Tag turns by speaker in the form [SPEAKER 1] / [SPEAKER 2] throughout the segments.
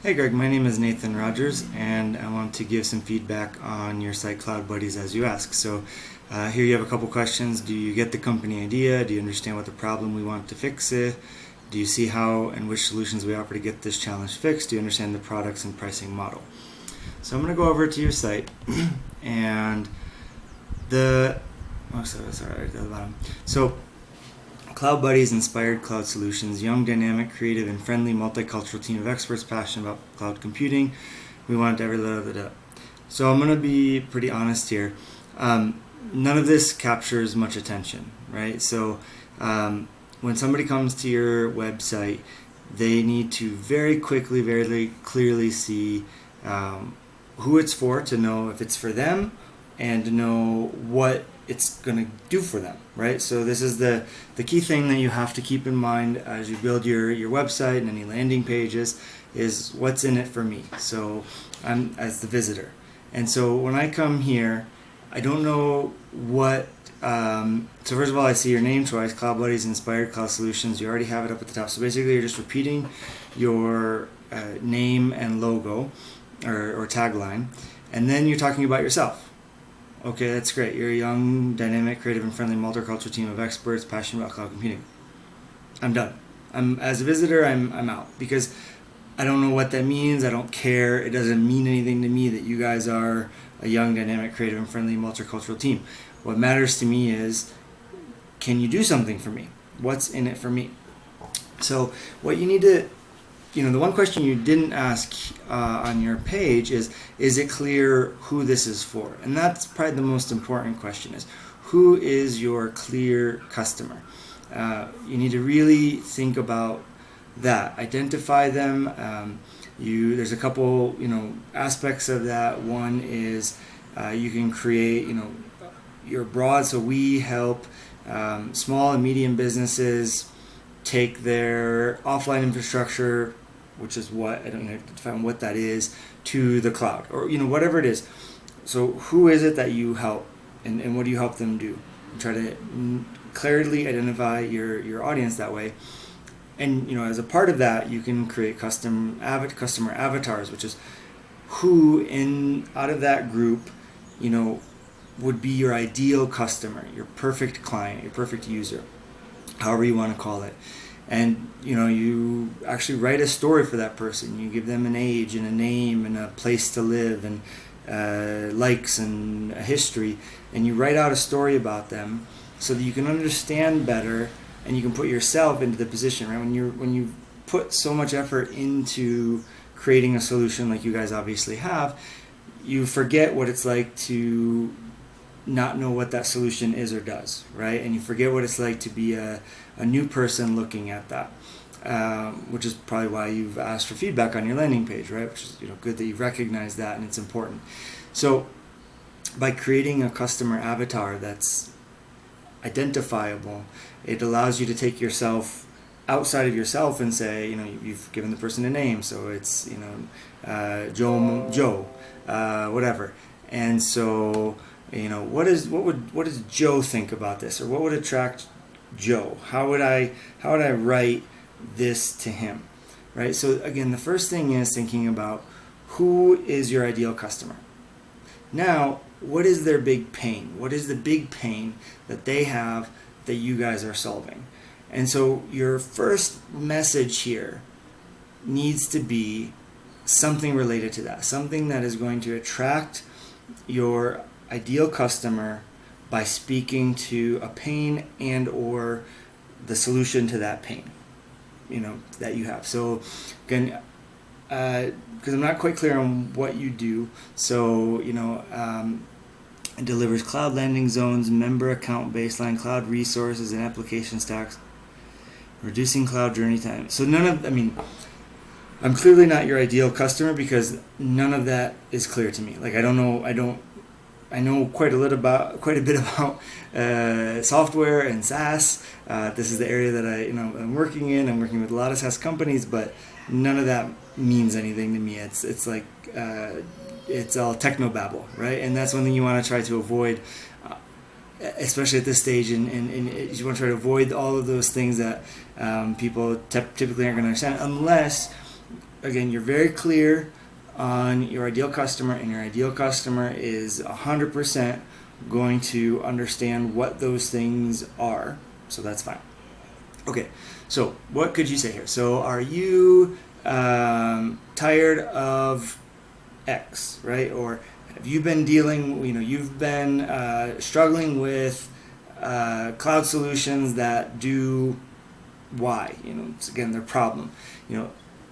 [SPEAKER 1] Hey Greg, my name is Nathan Rogers, and I want to give some feedback on your site Cloudbuddlies as you ask. So here you have a couple questions. Do you get the company idea? Do you understand what the problem we want to fix is? Do you see how and which solutions we offer to get this challenge fixed? Do you understand the products and pricing model? So I'm going to go over to your site and sorry, at the bottom. So Cloudbuddlies inspired cloud solutions, young, dynamic, creative, and friendly multicultural team of experts passionate about cloud computing. We want every little bit of it. So I'm going to be pretty honest here. None of this captures much attention, right? So when somebody comes to your website, they need to very quickly, very clearly see who it's for, to know if it's for them, and to know what it's going to do for them, right? So this is the key thing that you have to keep in mind as you build your website and any landing pages, is what's in it for me. So I'm as the visitor. And so when I come here, I don't know what, so first of all, I see your name twice, Cloudbuddlies Inspired Cloud Solutions. You already have it up at the top. So basically you're just repeating your name and logo or tagline, and then you're talking about yourself. Okay, that's great. You're a young, dynamic, creative, and friendly multicultural team of experts passionate about cloud computing. I'm done. As a visitor, I'm out, because I don't know what that means. I don't care. It doesn't mean anything to me that you guys are a young, dynamic, creative, and friendly multicultural team. What matters to me is, can you do something for me? What's in it for me? So what you need to, the one question you didn't ask on your page is it clear who this is for? And that's probably the most important question, is who is your clear customer? You need to really think about that. Identify them. There's a couple, aspects of that. One is you can create, your broad. So we help small and medium businesses take their offline infrastructure, which is what, I don't know, define what that is, to the cloud, or whatever it is. So who is it that you help, and what do you help them do? And try to clearly identify your audience that way. And as a part of that, you can create customer avatars, which is who out of that group would be your ideal customer, your perfect client, your perfect user, however you want to call it. And you actually write a story for that person. You give them an age and a name and a place to live and likes and a history, and you write out a story about them so that you can understand better, and you can put yourself into the position, right? When you put so much effort into creating a solution like you guys obviously have, you forget what it's like to not know what that solution is or does, right? And you forget what it's like to be a new person looking at that, which is probably why you've asked for feedback on your landing page, right? Which is good that you recognize that, and it's important. So by creating a customer avatar that's identifiable, it allows you to take yourself outside of yourself and say, you've given the person a name, so it's Joe, whatever. And so what does Joe think about this, or what would attract Joe? How would I write this to him, right? So again, the first thing is thinking about who is your ideal customer. Now, what is their big pain? What is the big pain that they have that you guys are solving? And so your first message here needs to be something related to that, something that is going to attract your ideal customer by speaking to a pain and or the solution to that pain, that you have. So again, because I'm not quite clear on what you do, so it delivers cloud landing zones, member account baseline, cloud resources, and application stacks, reducing cloud journey time. So I'm clearly not your ideal customer, because none of that is clear to me. Like I know quite a bit about software and SaaS. This is the area that I'm working in. I'm working with a lot of SaaS companies, but none of that means anything to me. It's like it's all technobabble, right? And that's one thing you want to try to avoid, especially at this stage. And you want to try to avoid all of those things that people typically aren't going to understand, unless again, you're very clear on your ideal customer, and your ideal customer is 100% going to understand what those things are. So that's fine. Okay, so what could you say here? So are you tired of X, right? Or have you been you've been struggling with cloud solutions that do Y? It's, again, their problem.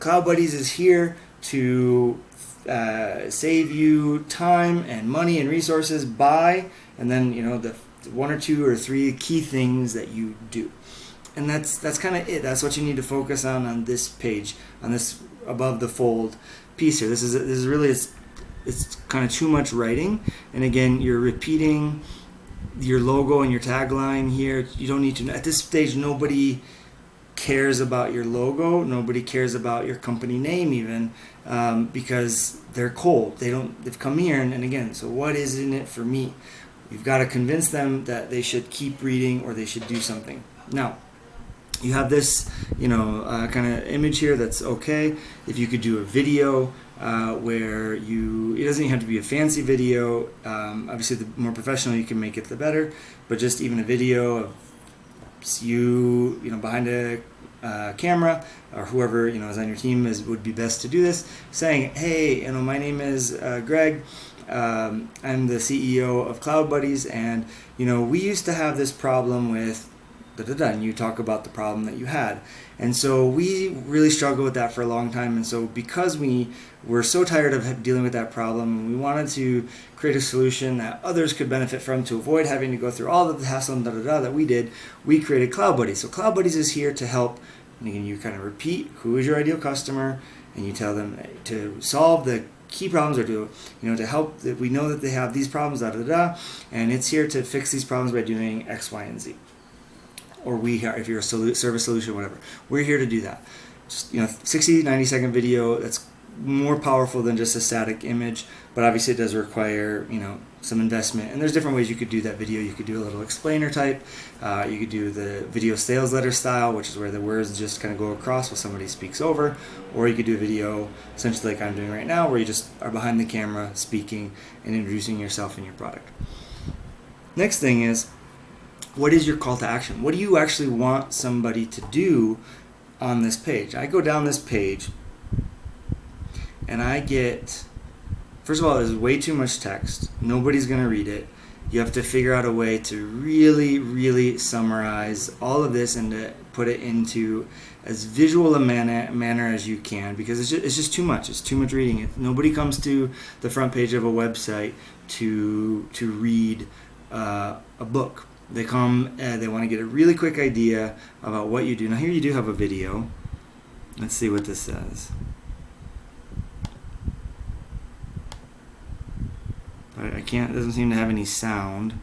[SPEAKER 1] Cloudbuddlies is here to save you time and money and resources by, and then the one or two or three key things that you do. And that's kind of it. That's what you need to focus on this page, on this above the fold piece here. This is really it's kind of too much writing. And again, you're repeating your logo and your tagline here. You don't need to. At this stage, nobody cares about your logo. Nobody cares about your company name even, because they're cold. They've come here and again. So what is in it for me? You've got to convince them that they should keep reading or they should do something. Now, you have this, kind of image here that's okay. If you could do a video where it doesn't even have to be a fancy video. Obviously, the more professional you can make it, the better. But just even a video of you, behind a camera, or whoever is on your team would be best to do this. Saying, hey, my name is Greg. I'm the CEO of Cloudbuddlies, and we used to have this problem with and you talk about the problem that you had. And so we really struggled with that for a long time. And so because we were so tired of dealing with that problem, and we wanted to create a solution that others could benefit from to avoid having to go through all of the hassle and that we did, we created Cloudbuddlies. So Cloudbuddlies is here to help. And again, you kind of repeat who is your ideal customer, and you tell them to solve the key problems, or to help that we know that they have these problems, and it's here to fix these problems by doing X, Y, and Z. Or if you're a service solution, whatever, we're here to do that. Just 60, 90-second video. That's more powerful than just a static image, but obviously it does require some investment. And there's different ways you could do that video. You could do a little explainer type. You could do the video sales letter style, which is where the words just kind of go across while somebody speaks over. Or you could do a video essentially like I'm doing right now, where you just are behind the camera speaking and introducing yourself and your product. Next thing is, what is your call to action? What do you actually want somebody to do on this page? I go down this page and I get, first of all, there's way too much text. Nobody's going to read it. You have to figure out a way to really, really summarize all of this and to put it into as visual a manner as you can, because it's just too much. It's too much reading. Nobody comes to the front page of a website to read a book. They come, they want to get a really quick idea about what you do. Now here you do have a video. Let's see what this says. But it doesn't seem to have any sound.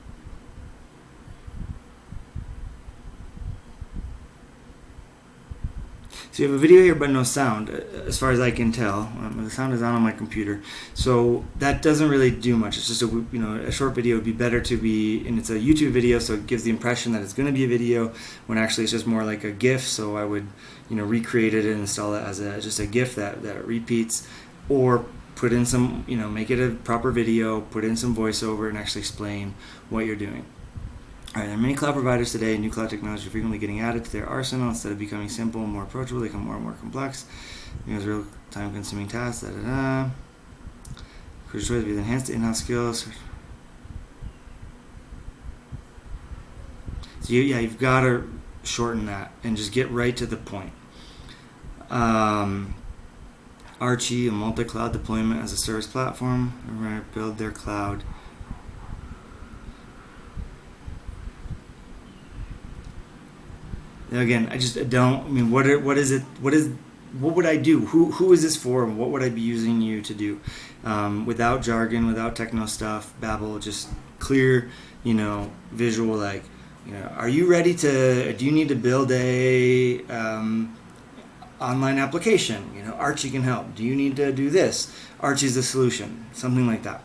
[SPEAKER 1] So you have a video here but no sound, as far as I can tell. The sound is on my computer. So that doesn't really do much. It's just a short video. Would be better to be, and it's a YouTube video, so it gives the impression that it's going to be a video when actually it's just more like a GIF. So I would recreate it and install it as just a GIF that repeats, or put in some, make it a proper video, put in some voiceover and actually explain what you're doing. All right, there are many cloud providers today. New cloud technology are frequently getting added to their arsenal. Instead of becoming simple and more approachable, they become more and more complex. Real time-consuming tasks. Crucial choice with enhanced in-house skills. So you've got to shorten that and just get right to the point. Archie, a multi-cloud deployment as a service platform. We're going to build their cloud. Again, I just don't. I mean, what is it? What would I do? Who is this for? And what would I be using you to do? Without jargon, without techno stuff, babble, just clear, visual. Like, are you ready to? Do you need to build a online application? Archie can help. Do you need to do this? Archie's the solution. Something like that.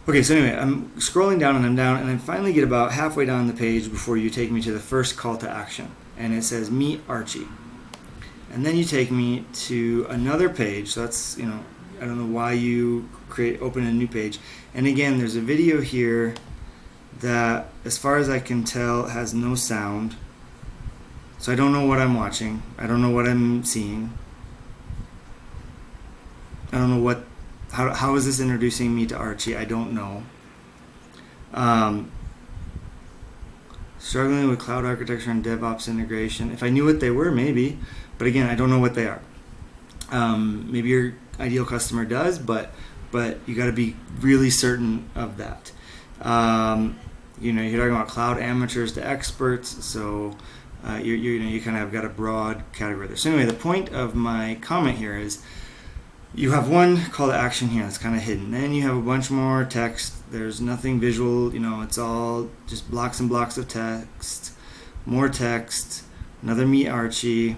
[SPEAKER 1] Okay, so anyway, I'm scrolling down and and I finally get about halfway down the page before you take me to the first call to action. And it says, meet Archie. And then you take me to another page. So that's, I don't know why you open a new page. And again, there's a video here that, as far as I can tell, has no sound. So I don't know what I'm watching. I don't know what I'm seeing. I don't know how is this introducing me to Archie? I don't know. Struggling with cloud architecture and DevOps integration. If I knew what they were, maybe. But again, I don't know what they are. Maybe your ideal customer does, but you got to be really certain of that. You're talking about cloud amateurs to experts, so you kind of have got a broad category there. So anyway, the point of my comment here is you have one call to action here that's kind of hidden. Then you have a bunch more text. There's nothing visual. It's all just blocks and blocks of text. More text. Another Meet Archie.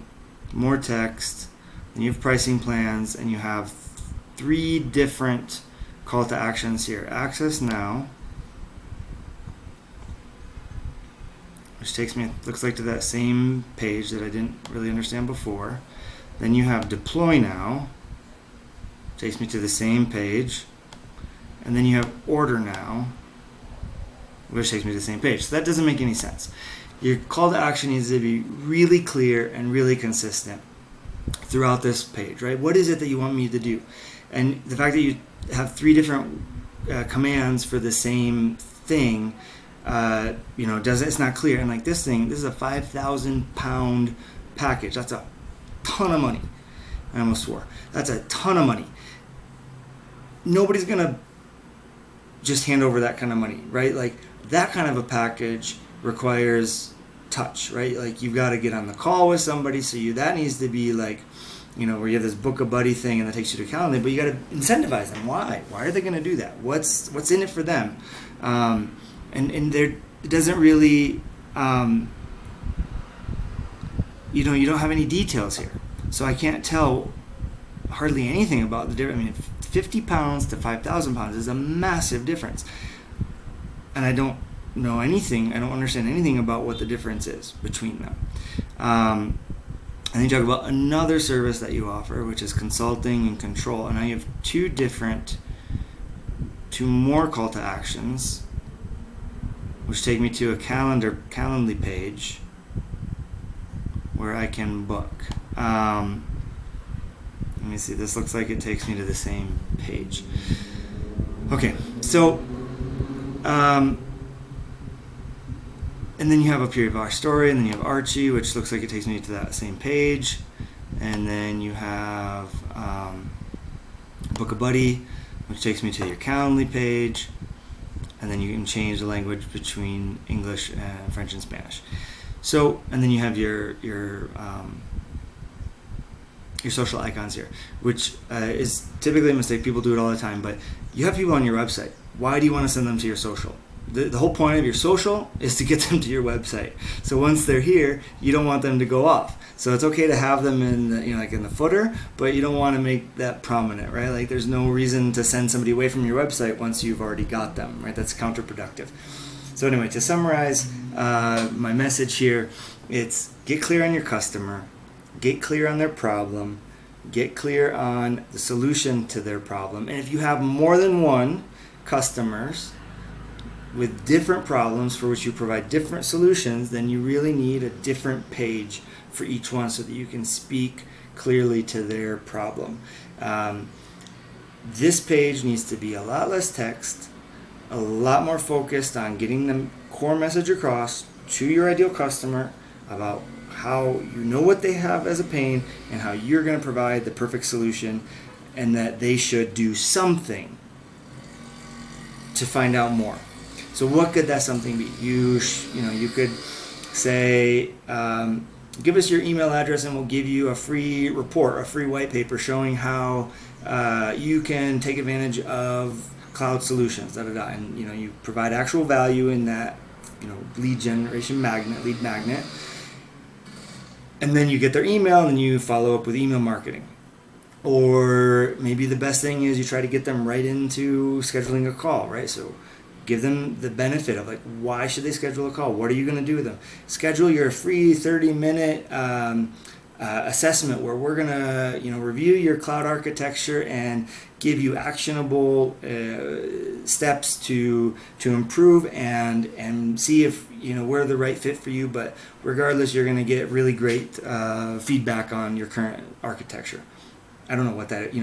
[SPEAKER 1] More text. Then you have pricing plans, and you have 3 different call to actions here. Access now, which takes me, looks like, to that same page that I didn't really understand before. Then you have deploy now, takes me to the same page. And then you have order now, which takes me to the same page. So that doesn't make any sense. Your call to action needs to be really clear and really consistent throughout this page, right? What is it that you want me to do? And the fact that you have 3 different commands for the same thing, it's not clear. And like this is a 5,000 pound package. That's a ton of money. I almost swore. That's a ton of money. Nobody's gonna just hand over that kind of money, right? Like that kind of a package requires touch, right? Like you've got to get on the call with somebody, so that needs to be like, where you have this book a buddy thing and that takes you to Calendly, but you got to incentivize them. Why are they going to do that? What's in it for them? And there, it doesn't really, you don't have any details here, so I can't tell hardly anything about the difference. I mean, 50 pounds to 5,000 pounds is a massive difference, and I don't know anything. I don't understand anything about what the difference is between them. And then you talk about another service that you offer, which is consulting and control, and now you have 2 more call to actions, which take me to a Calendly page where I can book. Let me see, this looks like it takes me to the same page. Okay, so, and then you have up here our story, and then you have Archie, which looks like it takes me to that same page. And then you have Book a Buddy, which takes me to your Calendly page. And then you can change the language between English and French and Spanish. So, and then you have your social icons here, which is typically a mistake. People do it all the time, but you have people on your website. Why do you want to send them to your social? The whole point of your social is to get them to your website. So once they're here, you don't want them to go off. So it's okay to have them in the, like in the footer, but you don't want to make that prominent, right? Like there's no reason to send somebody away from your website once you've already got them, right? That's counterproductive. So anyway, to summarize my message here, it's get clear on your customer, get clear on their problem, get clear on the solution to their problem. And if you have more than one customers with different problems for which you provide different solutions, then you really need a different page for each one so that you can speak clearly to their problem. This page needs to be a lot less text, a lot more focused on getting the core message across to your ideal customer about how you know what they have as a pain and how you're going to provide the perfect solution, and that they should do something to find out more. So what could that something be? You could say, give us your email address and we'll give you a free report, a free white paper showing how you can take advantage of cloud solutions, and you provide actual value in that lead generation lead magnet. And then you get their email and you follow up with email marketing. Or maybe the best thing is you try to get them right into scheduling a call, right? So give them the benefit of why should they schedule a call? What are you going to do with them? Schedule your free 30-minute assessment where we're gonna review your cloud architecture and give you actionable steps to improve and see if we're the right fit for you. But regardless, you're gonna get really great feedback on your current architecture. I don't know what that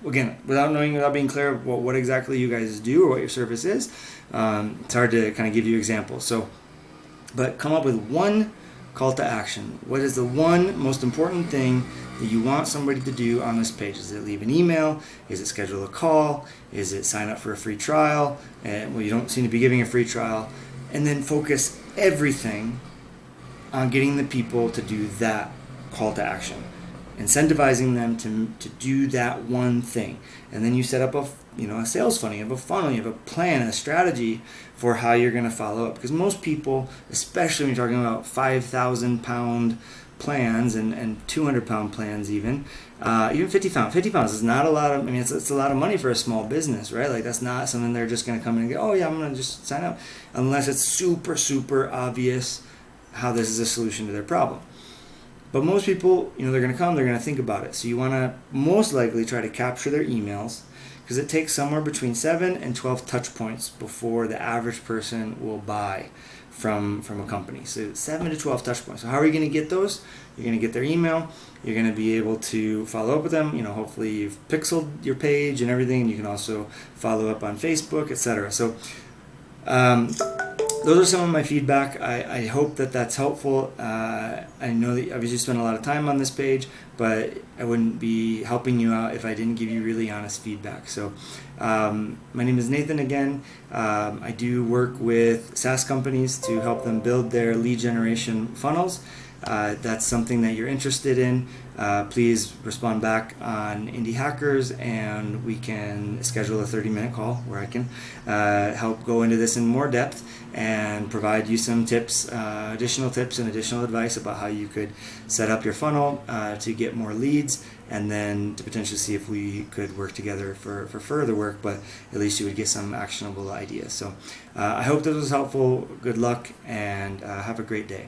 [SPEAKER 1] again, without being clear what exactly you guys do or what your service is. It's hard to kind of give you examples. So, but come up with one call to action. What is the one most important thing that you want somebody to do on this page? Is it leave an email? Is it schedule a call? Is it sign up for a free trial? Well, you don't seem to be giving a free trial. And then focus everything on getting the people to do that call to action, incentivizing them to do that one thing. And then you set up a sales funnel, you have a funnel, you have a plan, a strategy for how you're going to follow up. Because most people, especially when you're talking about 5,000 pound plans and 200 pound plans, even 50 pounds is not a lot of, it's a lot of money for a small business, right? Like that's not something they're just going to come in and go, oh yeah, I'm going to just sign up, unless it's super, super obvious how this is a solution to their problem. But most people, they're going to come, they're going to think about it. So you want to most likely try to capture their emails, because it takes somewhere between 7 and 12 touch points before the average person will buy from a company. So 7 to 12 touch points. So how are you going to get those? You're going to get their email. You're going to be able to follow up with them. Hopefully you've pixeled your page and everything. You can also follow up on Facebook, etc. So those are some of my feedback. I hope that helpful. I know that obviously you spent a lot of time on this page, but I wouldn't be helping you out if I didn't give you really honest feedback. So my name is Nathan again. I do work with SaaS companies to help them build their lead generation funnels. That's something that you're interested in, please respond back on Indie Hackers and we can schedule a 30-minute call where I can help go into this in more depth and provide you some tips, additional tips and additional advice about how you could set up your funnel to get more leads, and then to potentially see if we could work together for further work, but at least you would get some actionable ideas. So I hope this was helpful. Good luck and have a great day.